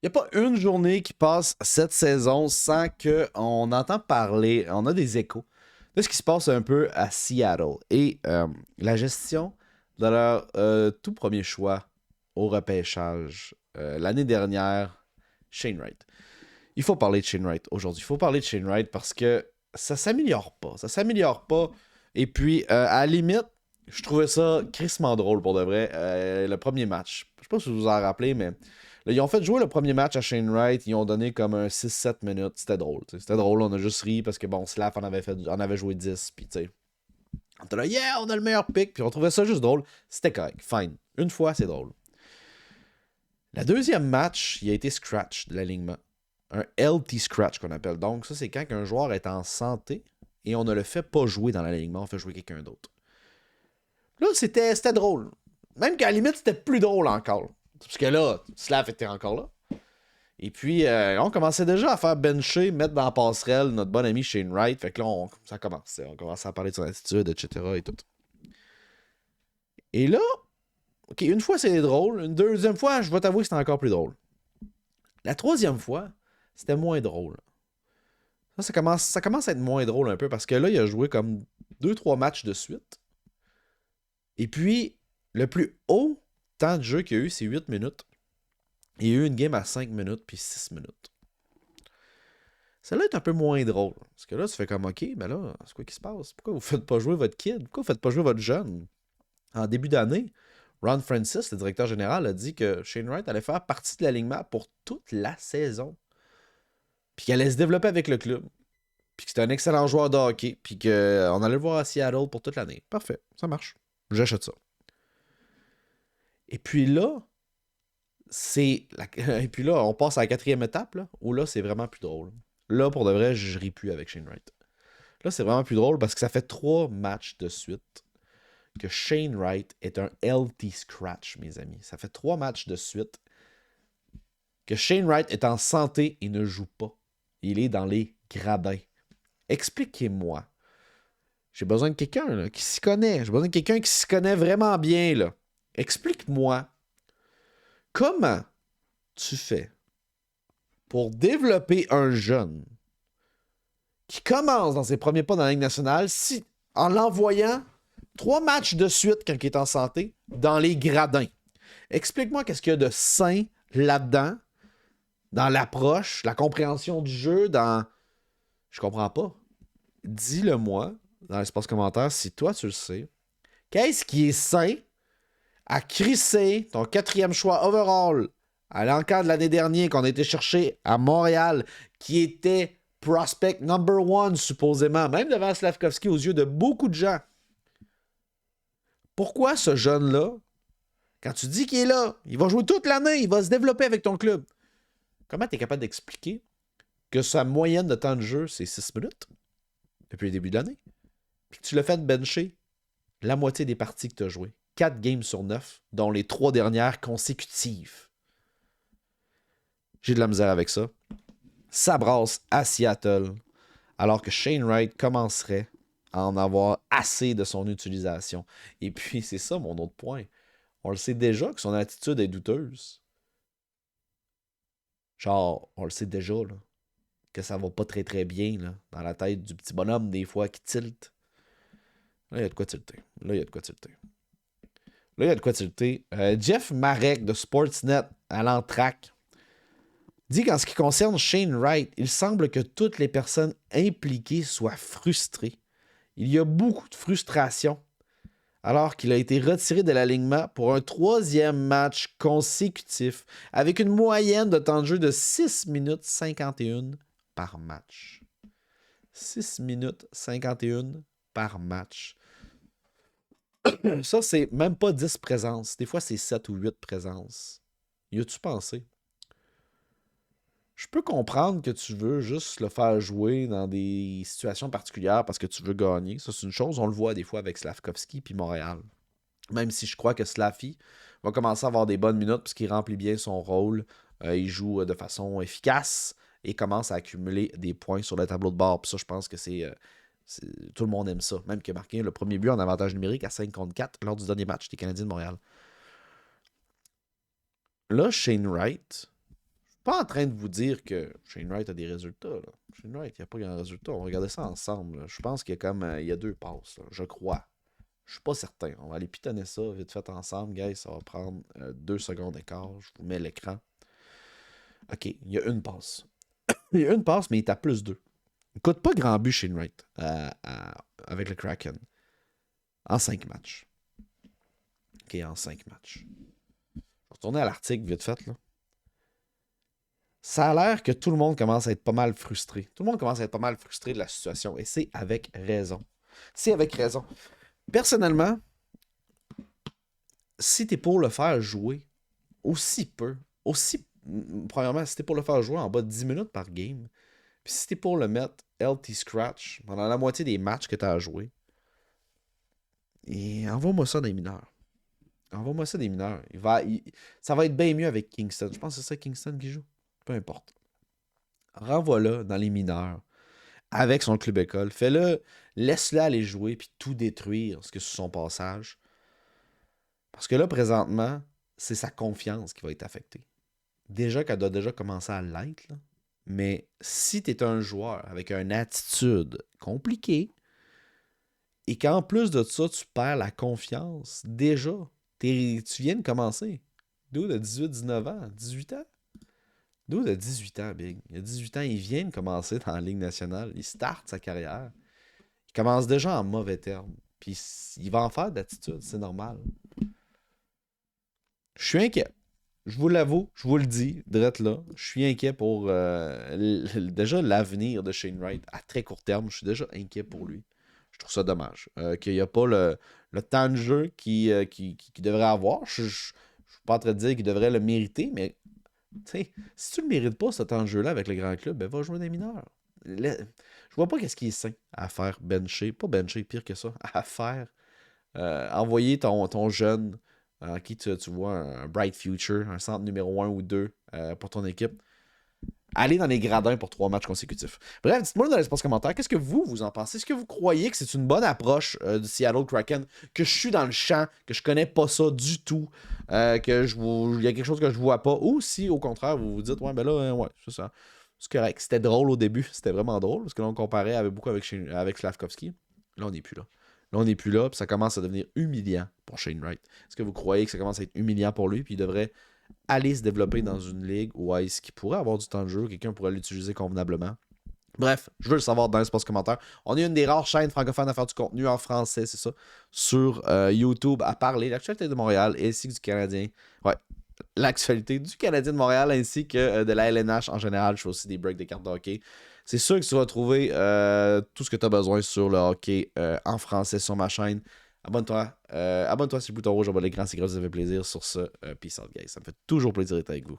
Il n'y a pas une journée qui passe cette saison sans qu'on entend parler, on a des échos de ce qui se passe un peu à Seattle et la gestion de leur tout premier choix au repêchage l'année dernière, Shane Wright. Il faut parler de Shane Wright aujourd'hui. Il faut parler de Shane Wright parce que ça s'améliore pas. Ça s'améliore pas. Et puis, à la limite, je trouvais ça crissement drôle pour de vrai. Le premier match. Je sais pas si vous vous en rappelez, mais là, ils ont fait jouer le premier match à Shane Wright. Ils ont donné comme un 6-7 minutes. C'était drôle. T'sais. C'était drôle. On a juste ri parce que bon, Slav en avait joué 10. Puis tu sais, on était là, yeah, on a le meilleur pick. Puis on trouvait ça juste drôle. C'était correct. Fine. Une fois, c'est drôle. La deuxième match, il a été scratch de l'alignement. Un LT scratch qu'on appelle. Donc, ça, c'est quand un joueur est en santé et on ne le fait pas jouer dans l'alignement, on fait jouer quelqu'un d'autre. Là, c'était drôle. Même qu'à la limite, c'était plus drôle encore. Parce que là, Slav était encore là. Et puis, on commençait déjà à faire bencher, mettre dans la passerelle notre bon ami Shane Wright. Fait que là, ça commençait. On commençait à parler de son attitude, etc. et tout. Et là, OK, une fois, c'est drôle. Une deuxième fois, je vais t'avouer que c'était encore plus drôle. La troisième fois, c'était moins drôle. Ça commence à être moins drôle un peu parce que là, il a joué comme 2-3 matchs de suite. Et puis, le plus haut temps de jeu qu'il y a eu, c'est 8 minutes. Il y a eu une game à 5 minutes puis 6 minutes. Celle-là est un peu moins drôle. Parce que là, tu fais comme, OK, mais là, c'est quoi qui se passe? Pourquoi vous ne faites pas jouer votre kid? Pourquoi vous ne faites pas jouer votre jeune? En début d'année, Ron Francis, le directeur général, a dit que Shane Wright allait faire partie de l'alignement pour toute la saison. Puis qu'elle allait se développer avec le club. Puis que c'était un excellent joueur de hockey. Puis qu'on allait le voir à Seattle pour toute l'année. Parfait, ça marche. J'achète ça. Et puis là, Et puis là, on passe à la quatrième étape, là, où là, c'est vraiment plus drôle. Là, pour de vrai, je ris plus avec Shane Wright. Là, c'est vraiment plus drôle parce que ça fait 3 matchs de suite que Shane Wright est un LT scratch, mes amis. Ça fait 3 matchs de suite que Shane Wright est en santé et ne joue pas. Il est dans les gradins. Expliquez-moi. J'ai besoin de quelqu'un là, qui s'y connaît. J'ai besoin de quelqu'un qui s'y connaît vraiment bien. Là. Explique-moi. Comment tu fais pour développer un jeune qui commence dans ses premiers pas dans la Ligue nationale en l'envoyant 3 matchs de suite quand il est en santé dans les gradins? Explique-moi qu'est-ce qu'il y a de sain là-dedans, dans l'approche, la compréhension du jeu, dans... Je comprends pas. Dis-le-moi dans l'espace commentaire si toi tu le sais. Qu'est-ce qui est sain à crisser ton 4e choix overall à l'encadre de l'année dernière qu'on a été chercher à Montréal, qui était prospect number 1 supposément, même devant Slavkovski aux yeux de beaucoup de gens. Pourquoi ce jeune-là, quand tu dis qu'il est là, il va jouer toute l'année, il va se développer avec ton club, comment tu es capable d'expliquer que sa moyenne de temps de jeu, c'est 6 minutes depuis le début de l'année, puis que tu l'as fait bencher la moitié des parties que tu as jouées? 4 games sur 9, dont les 3 dernières consécutives. J'ai de la misère avec ça. Ça brasse à Seattle, alors que Shane Wright commencerait à en avoir assez de son utilisation. Et puis, c'est ça mon autre point. On le sait déjà que son attitude est douteuse. Genre, on le sait déjà, là, que ça va pas très très bien là, dans la tête du petit bonhomme des fois qui tilte. Là, il y a de quoi tilter. Jeff Marek de Sportsnet à l'entraque dit qu'en ce qui concerne Shane Wright, il semble que toutes les personnes impliquées soient frustrées. Il y a beaucoup de frustration alors qu'il a été retiré de l'alignement pour un 3e match consécutif avec une moyenne de temps de jeu de 6 minutes 51 par match. 6 minutes 51 par match. Ça, c'est même pas 10 présences. Des fois, c'est 7 ou 8 présences. Y as-tu pensé? Je peux comprendre que tu veux juste le faire jouer dans des situations particulières parce que tu veux gagner. Ça, c'est une chose. On le voit des fois avec Slavkovski puis Montréal. Même si je crois que Slaffy va commencer à avoir des bonnes minutes parce qu'il remplit bien son rôle. Il joue de façon efficace et commence à accumuler des points sur le tableau de bord. Puis ça, je pense que tout le monde aime ça. Même qu'il a marqué le premier but en avantage numérique à 5 contre 4 lors du dernier match des Canadiens de Montréal. Là, Shane Wright... pas en train de vous dire que Shane Wright a des résultats. Là. Shane Wright, il n'y a pas grand résultat. On va regarder ça ensemble. Là. Je pense qu'il y a comme il y a 2 passes, là, je crois. Je suis pas certain. On va aller pitonner ça vite fait ensemble, guys. Ça va prendre 2 secondes d'écart. Je vous mets l'écran. OK, il y a une passe. Il y a une passe, mais il est à plus 2. Il coûte pas grand but Shane Wright avec le Kraken. En 5 matchs. OK, en 5 matchs. Je vais retourner à l'article vite fait, là. Ça a l'air que tout le monde commence à être pas mal frustré. Tout le monde commence à être pas mal frustré de la situation. Et c'est avec raison. C'est avec raison. Personnellement, si t'es pour le faire jouer aussi peu, premièrement, si t'es pour le faire jouer en bas de 10 minutes par game, puis si t'es pour le mettre LT Scratch pendant la moitié des matchs que t'as à jouer, et envoie-moi ça des mineurs. Envoie-moi ça des mineurs. Ça va être bien mieux avec Kingston. Je pense que c'est ça Kingston qui joue. Peu importe. Renvoie-le dans les mineurs avec son club école. Fais-le, laisse-le aller jouer puis tout détruire ce que sur son passage. Parce que là, présentement, c'est sa confiance qui va être affectée. Déjà qu'elle doit déjà commencer à l'être, là. Mais si tu es un joueur avec une attitude compliquée et qu'en plus de ça, tu perds la confiance, déjà, tu viens de commencer. D'où de 18-19 ans, 18 ans? D'où de 18 ans, Big. Il a 18 ans, il vient de commencer dans la Ligue nationale. Il starte sa carrière. Il commence déjà en mauvais termes. Puis il va en faire d'attitude, c'est normal. Je suis inquiet. Je vous l'avoue, je vous le dis, drette là. Je suis inquiet pour déjà l'avenir de Shane Wright à très court terme. Je suis déjà inquiet pour lui. Je trouve ça dommage. Qu'il n'y a pas le temps de jeu qu'il devrait avoir. Je ne suis pas en train de dire qu'il devrait le mériter, mais si tu le mérites pas, ce temps de jeu-là avec le grand club, ben va jouer des mineurs. Je vois pas qu'est-ce qui est sain à faire bencher. Pas bencher, pire que ça. À faire envoyer ton jeune en qui tu vois un bright future, un centre numéro 1 ou 2 pour ton équipe. Aller dans les gradins pour 3 matchs consécutifs. Bref, dites-moi dans l'espace commentaire, qu'est-ce que vous en pensez? Est-ce que vous croyez que c'est une bonne approche du Seattle Kraken, que je suis dans le champ, que je connais pas ça du tout, il y a quelque chose que je vois pas, ou si au contraire vous vous dites, ouais, ben là, ouais, c'est ça. C'est correct. C'était drôle au début, c'était vraiment drôle, parce que là on comparait beaucoup avec Slavkovski. Là, on n'est plus là. Là, on n'est plus là, puis ça commence à devenir humiliant pour Shane Wright. Est-ce que vous croyez que ça commence à être humiliant pour lui, puis il devrait aller se développer dans une ligue où est-ce qu'il pourrait avoir du temps de jeu, quelqu'un pourrait l'utiliser convenablement? Bref, je veux le savoir dans l'espace commentaire. On est une des rares chaînes francophones à faire du contenu en français, c'est ça, sur YouTube, à parler de l'actualité de Montréal ainsi que du Canadien. Ouais, l'actualité du Canadien de Montréal ainsi que de la LNH en général. Je fais aussi des breaks des cartes de hockey. C'est sûr que tu vas trouver tout ce que tu as besoin sur le hockey en français sur ma chaîne. Abonne-toi. Abonne-toi sur le bouton rouge en bas de l'écran, c'est grave, ça fait plaisir. Sur ce, peace out, guys. Ça me fait toujours plaisir d'être avec vous.